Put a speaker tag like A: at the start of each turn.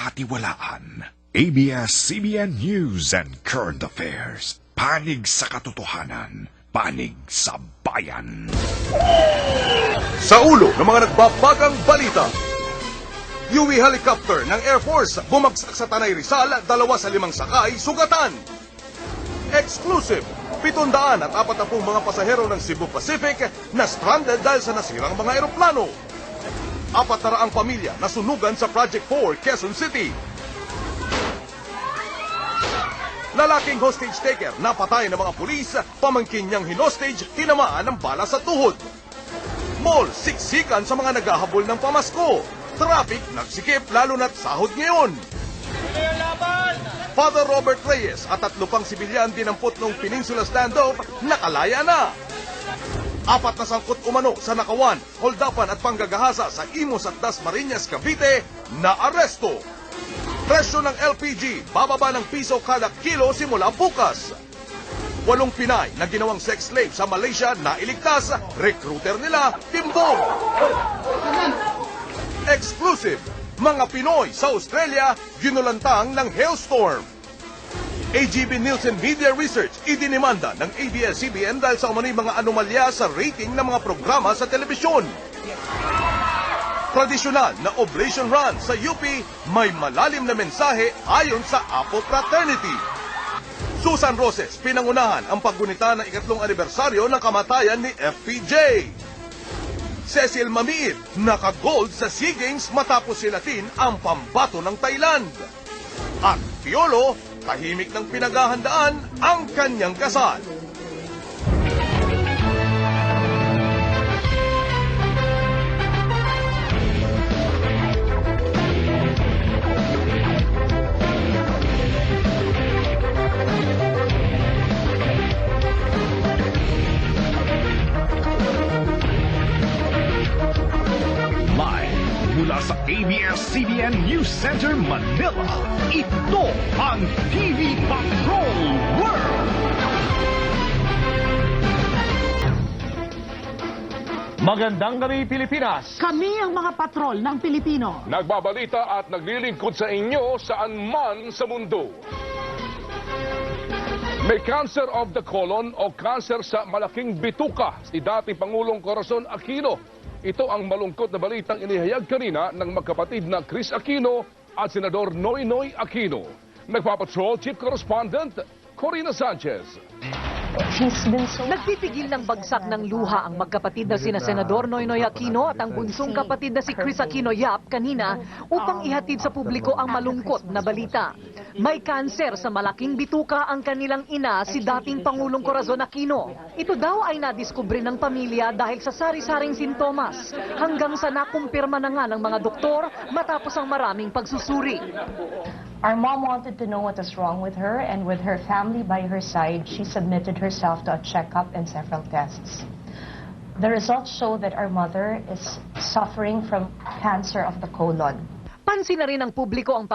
A: pinagkakatiwalaan. ABS-CBN News and Current Affairs. Panig sa katotohanan. Panig sa bayan.
B: Sa ulo ng mga nagbabagang balita, UE helicopter ng Air Force bumagsak sa Tanay Rizal, 2 sa 5 sakay sugatan. Exclusive, 740 mga pasahero ng Cebu Pacific na stranded dahil sa nasirang mga eroplano. 400 pamilya nasunugan sa Project 4, Quezon City. Lalaking hostage taker napatay ng mga pulis, pamangkin niyang hinostage, tinamaan ng bala sa tuhod. Mall, siksikan sa mga naghahabol ng pamasko. Traffic, nagsikip lalo na't sahod ngayon. Father Robert Reyes at 3 pang sibilyan dinampot ng Peninsula Standoff, nakalaya na. 4 na sangkot umano sa nakawan, holdapan at panggagahasa sa Imus at Dasmariñas, Cavite, na aresto. Presyo ng LPG, bababa ng piso kada kilo simula bukas. 8 Pinay na ginawang sex slave sa Malaysia na iligtas, recruiter nila, timbog. Exclusive, mga Pinoy sa Australia, ginulantang ng hailstorm. AGB Nielsen Media Research idinimanda ng ABS-CBN dahil sa umano'y mga anomalya sa rating ng mga programa sa telebisyon. Tradisyonal na Oblation Run sa UP may malalim na mensahe ayon sa Apo Fraternity. Susan Roses pinangunahan ang paggunita ng 3 anibersaryo ng kamatayan ni FPJ. Cecil Mamiit naka-gold sa SEA Games matapos silatin ang pambato ng Thailand. At Piolo, tahimik ng pinaghahandaan ang kanyang kasal.
A: Mula sa ABS-CBN News Center, Manila, ito ang TV Patrol World!
C: Magandang gabi, Pilipinas!
D: Kami ang mga patrol ng Pilipino.
C: Nagbabalita at naglilingkod sa inyo saan man sa mundo. May cancer of the colon o cancer sa malaking bituka si dating Pangulong Corazon Aquino. Ito ang malungkot na balitang inihayag kanina ng magkapatid na Chris Aquino at Senador Noynoy Aquino. Nagpapatrol Chief Correspondent Corina Sanchez.
E: Nagtitigil ng bagsak ng luha ang magkapatid na sina Senador Noynoy Aquino at ang bunsong kapatid na si Chris Aquino Yap kanina upang ihatid sa publiko ang malungkot na balita. May kanser sa malaking bituka ang kanilang ina, si dating Pangulong Corazon Aquino. Ito daw ay nadiskubre ng pamilya dahil sa sari-saring sintomas hanggang sa nakumpirma na nga ng mga doktor matapos ang maraming pagsusuri.
F: Our mom wanted to know what was wrong with her, and with her family by her side, she submitted herself to a checkup and several tests. The results show that our mother is suffering from cancer of the colon.
E: Pansin na rin ng publiko ang